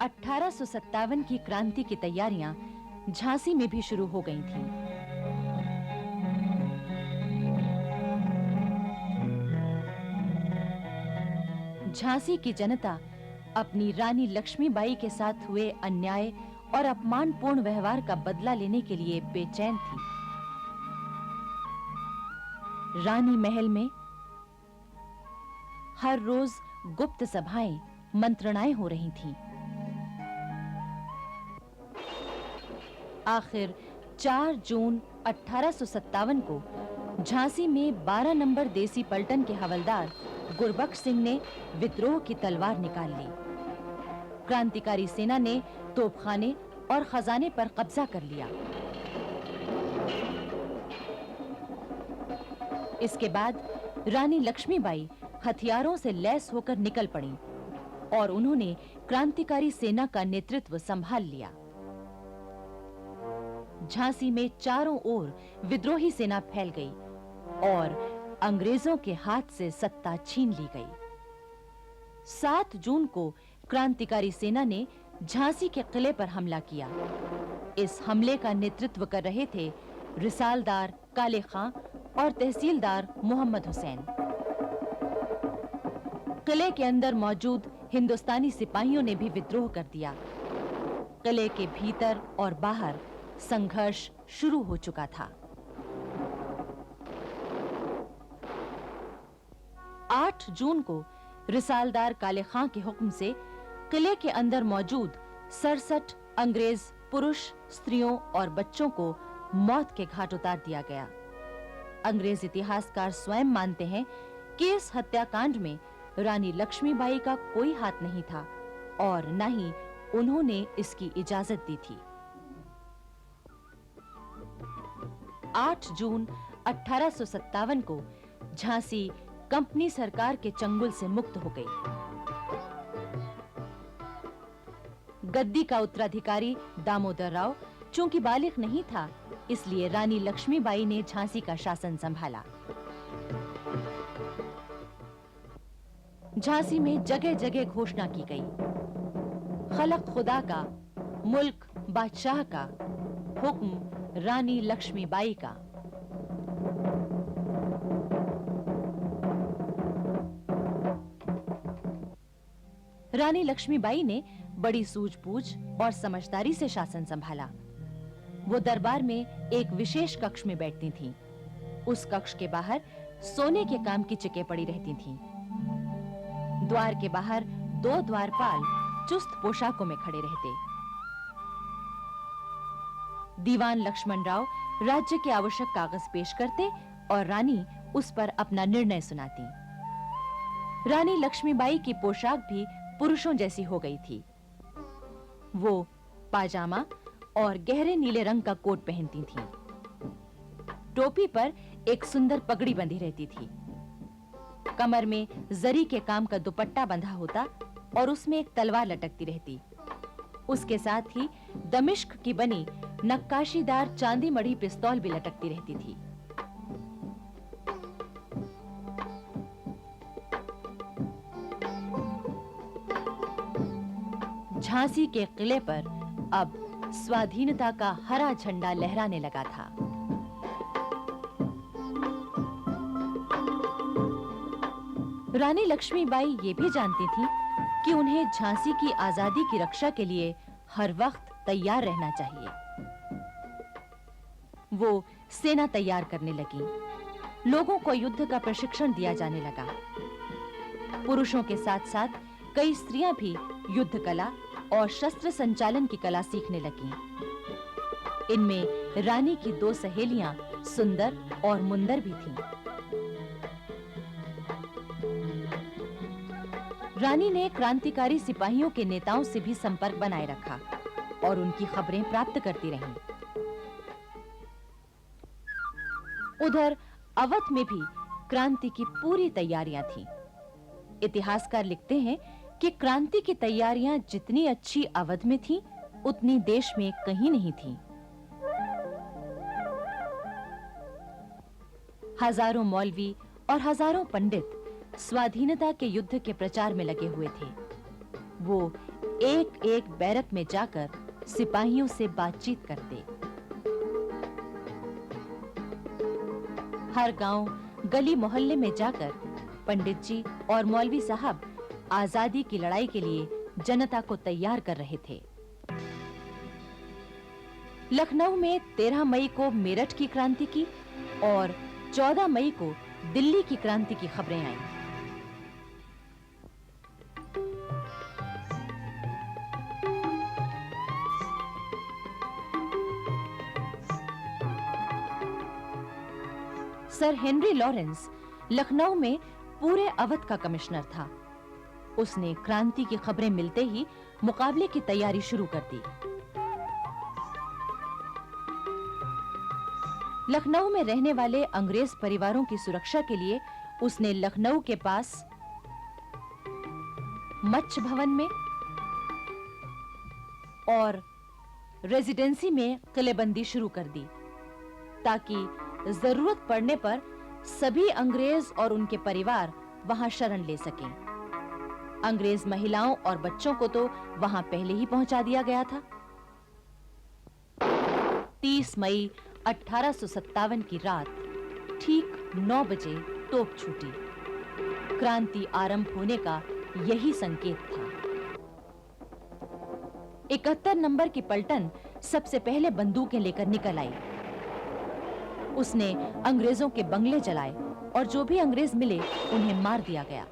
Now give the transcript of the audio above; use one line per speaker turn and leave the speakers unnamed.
1857 की क्रांति की तैयारियां झांसी में भी शुरू हो गई थीं। झांसी की जनता अपनी रानी लक्ष्मीबाई के साथ हुए अन्याय और अपमानपूर्ण व्यवहार का बदला लेने के लिए बेचैन थी। रानी महल में हर रोज गुप्त सभाएं, मंत्रणाएं हो रही थीं। आखिर 4 जून 1857 को झांसी में 12 नंबर देसी पलटन के हवलदार गुरबख्श सिंह ने विद्रोह की तलवार निकाल ली। क्रांतिकारी सेना ने तोपखाने और खजाने पर कब्जा कर लिया। इसके बाद रानी लक्ष्मीबाई हथियारों से लैस होकर निकल पड़ी और उन्होंने क्रांतिकारी सेना का नेतृत्व संभाल लिया। झांसी में चारों ओर विद्रोही सेना फैल गई और अंग्रेजों के हाथ से सत्ता छीन ली गई। 7 जून को क्रांतिकारी सेना ने झांसी के किले पर हमला किया। इस हमले का नेतृत्व कर रहे थे रिसालदार काले खां और तहसीलदार मोहम्मद हुसैन। किले के अंदर मौजूद हिंदुस्तानी सिपाहियों ने भी विद्रोह कर दिया। किले के भीतर और बाहर संघर्ष शुरू हो चुका था। 8 जून को रिसालदार काले खां के हुक्म से किले के अंदर मौजूद 67 अंग्रेज पुरुष, स्त्रियों और बच्चों को मौत के घाट उतार दिया गया। अंग्रेज इतिहासकार स्वयं मानते हैं कि इस हत्याकांड में रानी लक्ष्मीबाई का कोई हाथ नहीं था और न ही उन्होंने इसकी इजाजत दी थी। 8 जून 1857 को झांसी कंपनी सरकार के चंगुल से मुक्त हो गई। गद्दी का उत्तराधिकारी दामोदर राव चूंकि बालिग नहीं था, इसलिए रानी लक्ष्मीबाई ने झांसी का शासन संभाला। झांसी में जगह-जगह घोषणा की गई, खलक खुदा का, मुल्क बादशाह का, हुक्म रानी लक्ष्मीबाई का। रानी लक्ष्मीबाई ने बड़ी सूझबूझ और समझदारी से शासन संभाला। वो दरबार में एक विशेष कक्ष में बैठती थीं। उस कक्ष के बाहर सोने के काम की चिकें पड़ी रहती थीं। द्वार के बाहर 2 द्वारपाल चुस्त पोशाकों में खड़े रहते। दीवान लक्ष्मण राव राज्य के आवश्यक कागज पेश करते और रानी उस पर अपना निर्णय सुनाती। रानी लक्ष्मीबाई की पोशाक भी पुरुषों जैसी हो गई थी। वो पाजामा और गहरे नीले रंग का कोट पहनती थीं। टोपी पर एक सुंदर पगड़ी बंधी रहती थी। कमर में जरी के काम का दुपट्टा बंधा होता और उसमें एक तलवार लटकती रहती। उसके साथ ही दमिश्क की बनी नक्काशीदार चांदी मढ़ी पिस्तौल भी लटकती रहती थी। झांसी के किले पर अब स्वाधीनता का हरा झंडा लहराने लगा था। रानी लक्ष्मीबाई ये भी जानती थीं कि उन्हें झांसी की आजादी की रक्षा के लिए हर वक्त तैयार रहना चाहिए। वो सेना तैयार करने लगी। लोगों को युद्ध का प्रशिक्षण दिया जाने लगा। पुरुषों के साथ-साथ कई स्त्रियां भी युद्ध कला और शस्त्र संचालन की कला सीखने लगीं। इनमें रानी की 2 सहेलियां सुंदर और मुंदर भी थीं। रानी ने क्रांतिकारी सिपाहियों के नेताओं से भी संपर्क बनाए रखा और उनकी खबरें प्राप्त करती रहीं। उधर अवध में भी क्रांति की पूरी तैयारियां थीं। इतिहासकार लिखते हैं कि क्रांति की तैयारियां जितनी अच्छी अवध में थीं, उतनी देश में कहीं नहीं थीं। हजारों मौलवी और हजारों पंडित स्वाधीनता के युद्ध के प्रचार में लगे हुए थे। वो एक-एक बैरक में जाकर सिपाहियों से बातचीत करते। हर गांव, गली मोहल्ले में जाकर पंडित जी और मौलवी साहब आजादी की लड़ाई के लिए जनता को तैयार कर रहे थे। लखनऊ में 13 मई को मेरठ की क्रांति की और 14 मई को दिल्ली की क्रांति की खबरें आईं। सर हेनरी लॉरेंस लखनऊ में पूरे अवध का कमिश्नर था। उसने क्रांति की खबरें मिलते ही मुकाबले की तैयारी शुरू कर दी। लखनऊ में रहने वाले अंग्रेज परिवारों की सुरक्षा के लिए उसने लखनऊ के पास मच्छ भवन में और रेजिडेंसी में किलेबंदी शुरू कर दी, ताकि जरूरत पड़ने पर सभी अंग्रेज और उनके परिवार वहां शरण ले सकें। अंग्रेज महिलाओं और बच्चों को तो वहां पहले ही पहुंचा दिया गया था। 30 मई 1857 की रात ठीक 9 बजे तोप छूटी। क्रांति आरंभ होने का यही संकेत था। 71 नंबर की पलटन सबसे पहले बंदूकें लेकर निकल आई। उसने अंग्रेजों के बंगले जलाए और जो भी अंग्रेज मिले उन्हें मार दिया गया।